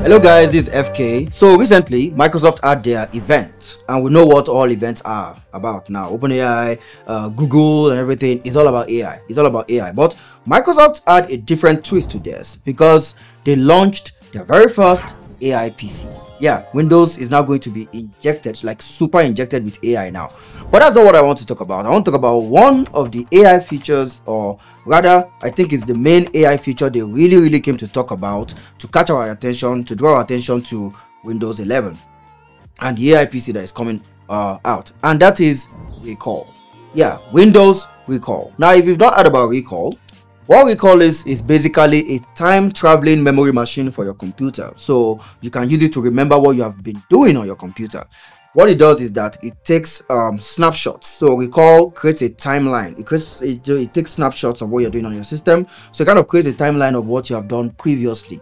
Hello guys, this is FK. So recently, Microsoft had their event, and we know what all events are about now. OpenAI, Google, and everything is all about AI. It's all about AI. But Microsoft had a different twist to this because they launched their very first AI PC. Yeah, Windows is now going to be injected, like super injected with AI now. But that's not what I want to talk about. I want to talk about one of the AI features, or rather, I think it's the main AI feature they really came to talk about to catch our attention, to draw our attention to Windows 11 and the AI PC that is coming out, and that is Recall. Yeah, Windows Recall. Now, if you've not heard about Recall, what Recall is basically a time-traveling memory machine for your computer, so you can use it to remember what you have been doing on your computer. What it does is that it takes snapshots. So Recall creates a timeline. It takes snapshots of what you're doing on your system. So it kind of creates a timeline of what you have done previously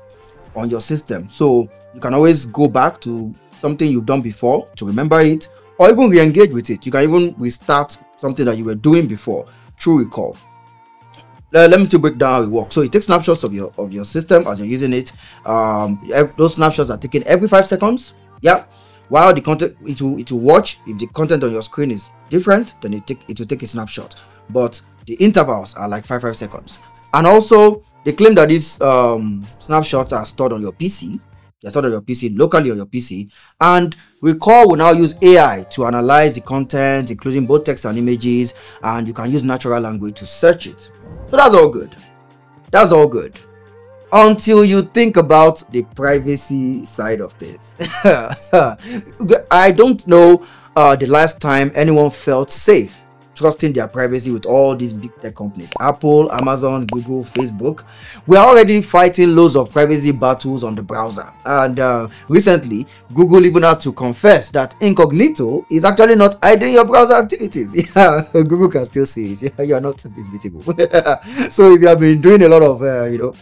on your system. So you can always go back to something you've done before to remember it, or even re-engage with it. You can even restart something that you were doing before through Recall. Let me still break down how it works. So it takes snapshots of your system as you're using it. Those snapshots are taken every 5 seconds. Yeah. While the content it will watch. If the content on your screen is different, then it will take a snapshot. But the intervals are like 5 seconds. And also, they claim that these snapshots are stored on your PC. They're stored on your PC, locally on your PC. And Recall will now use AI to analyze the content, including both text and images. And you can use natural language to search it. So that's all good. That's all good. Until you think about the privacy side of this. I don't know the last time anyone felt safe trusting their privacy with all these big tech companies. Apple, Amazon, Google, Facebook. We are already fighting loads of privacy battles on the browser. And recently, Google even had to confess that incognito is actually not hiding your browser activities. Yeah, Google can still see it. Yeah, you are not invisible. So if you have been doing a lot of,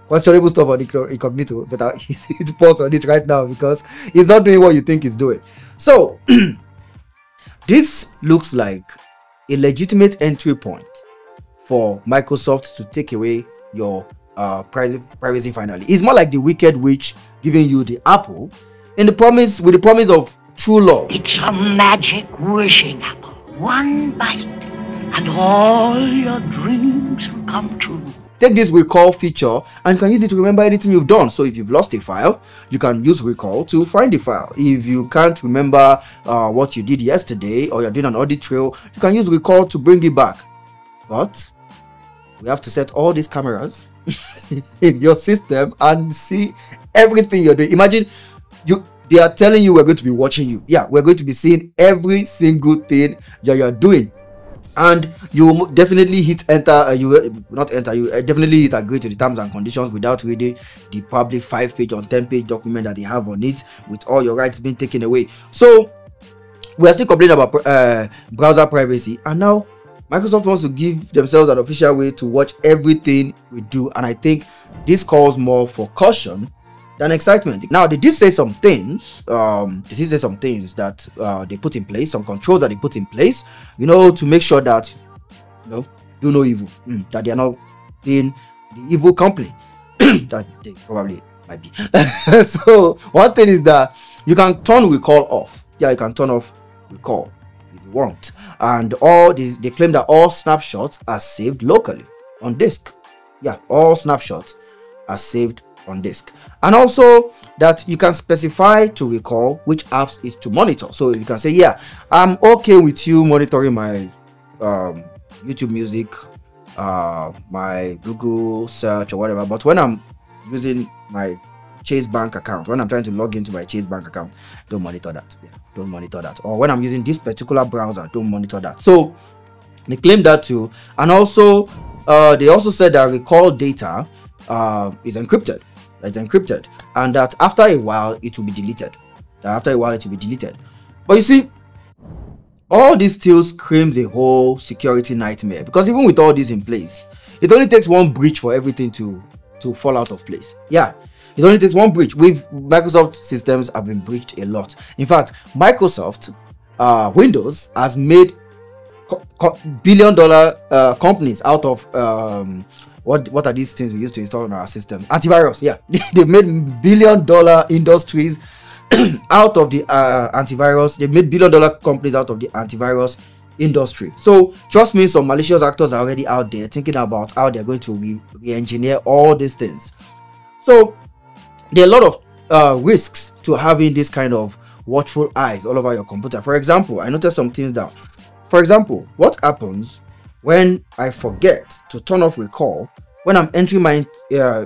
questionable stuff on incognito, but it's pause on it right now because it's not doing what you think it's doing. So this looks like a legitimate entry point for Microsoft to take away your privacy finally. It's more like the Wicked Witch giving you the apple with the promise of true love. It's a magic wishing apple. One bite and all your dreams will come true. Take this Recall feature and you can use it to remember anything you've done. So if you've lost a file, you can use Recall to find the file. If you can't remember what you did yesterday, or you're doing an audit trail, you can use Recall to bring it back. But we have to set all these cameras in your system and see everything you're doing. Imagine they are telling you we're going to be watching you. Yeah, we're going to be seeing every single thing that you're doing. And you definitely hit enter. You definitely hit agree to the terms and conditions without reading the probably 5-page or 10-page document that they have on it, with all your rights being taken away. So we are still complaining about browser privacy, and now Microsoft wants to give themselves an official way to watch everything we do. And I think this calls more for caution than excitement. Now, they did say some things. That they put in place, some controls that they put in place, to make sure that do no evil, that they are not being the evil company that they probably might be. So one thing is that you can turn Recall off. Yeah, you can turn off Recall if you want. And they claim that all snapshots are saved locally on disk. Yeah, all snapshots are saved on disk. And also that you can specify to Recall which apps is to monitor. So you can say, yeah, I'm okay with you monitoring my YouTube Music, my Google search or whatever, but when I'm using my Chase Bank account, when I'm trying to log into my Chase Bank account, don't monitor that. Yeah, don't monitor that. Or when I'm using this particular browser, don't monitor that. So they claim that too. And also they also said that Recall data is encrypted. It's encrypted, and that after a while it will be deleted. But you see, all this still screams a whole security nightmare, because even with all this in place, it only takes one breach for everything to fall out of place. Yeah, it only takes one breach. With Microsoft systems have been breached a lot. In fact, Microsoft Windows has made billion-dollar companies out of what are these things we used to install on our system? Antivirus. Yeah. They made billion-dollar industries out of the antivirus. They made billion-dollar companies out of the antivirus industry. So trust me, some malicious actors are already out there thinking about how they're going to re-engineer all these things. So there are a lot of risks to having this kind of watchful eyes all over your computer. For example, I noticed some things down. For example, what happens when I forget to turn off recall when I'm entering my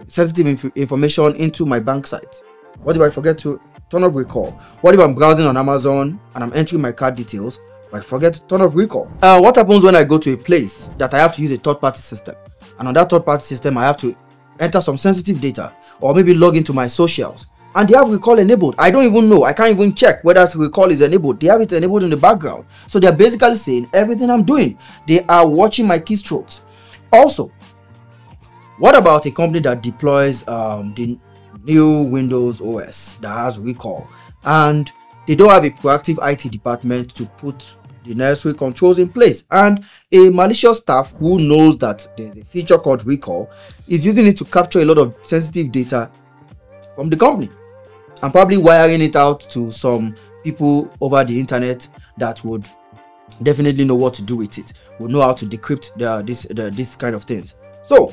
sensitive information into my bank site? What if I forget to turn off recall? What if I'm browsing on Amazon and I'm entering my card details? I forget to turn off recall. What happens when I go to a place that I have to use a third-party system, and on that third-party system I have to enter some sensitive data, or maybe log into my socials, and they have recall enabled? I don't even know. I can't even check whether recall is enabled. They have it enabled in the background, so they're basically saying everything I'm doing. They are watching my keystrokes. Also, what about a company that deploys the new Windows OS that has recall, and they don't have a proactive IT department to put the necessary controls in place, and a malicious staff who knows that there's a feature called recall is using it to capture a lot of sensitive data from the company and probably wiring it out to some people over the internet that would definitely know what to do with it, would know how to decrypt this kind of things. So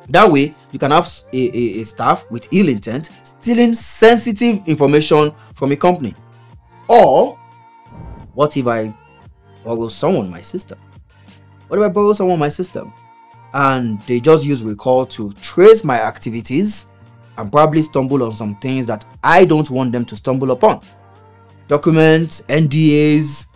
that way you can have a staff with ill intent stealing sensitive information from a company. Or what if I borrow someone my system? What if I borrow someone my system and they just use recall to trace my activities and probably stumble on some things that I don't want them to stumble upon? Documents, NDAs,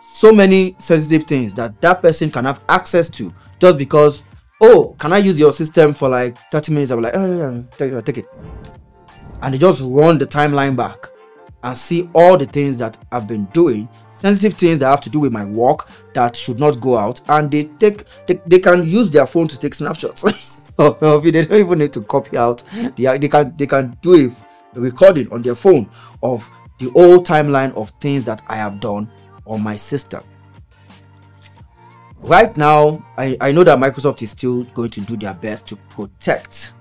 so many sensitive things that that person can have access to just because, oh, can I use your system for like 30 minutes? I'm like, oh yeah, take it. And they just run the timeline back and see all the things that I've been doing, sensitive things that have to do with my work that should not go out, and they can use their phone to take snapshots. They don't even need to copy out. They can do a recording on their phone of the whole timeline of things that I have done on my system. Right now, I know that Microsoft is still going to do their best to protect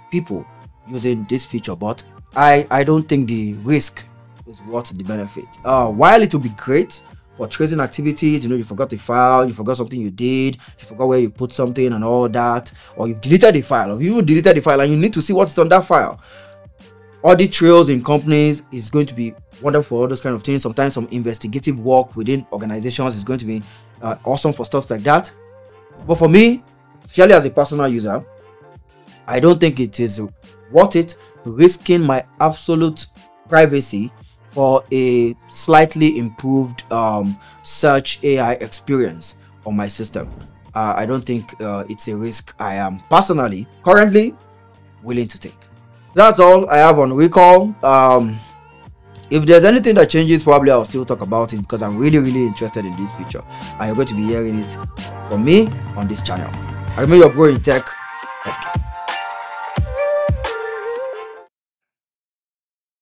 people using this feature, but I don't think the risk is worth the benefit. While it will be great for tracing activities, you forgot a file, you forgot something you did, you forgot where you put something and all that, or you've deleted the file, or you deleted the file and you need to see what's on that file. Audit trails in companies is going to be wonderful, all those kind of things. Sometimes some investigative work within organizations is going to be awesome for stuff like that. But for me, especially as a personal user, I don't think it is worth it risking my absolute privacy for a slightly improved search AI experience on my system. I don't think it's a risk I am personally currently willing to take. That's all I have on recall. If there's anything that changes, probably I'll still talk about it because I'm really interested in this feature and you're going to be hearing it from me on this channel. I remain your bro in tech, FK.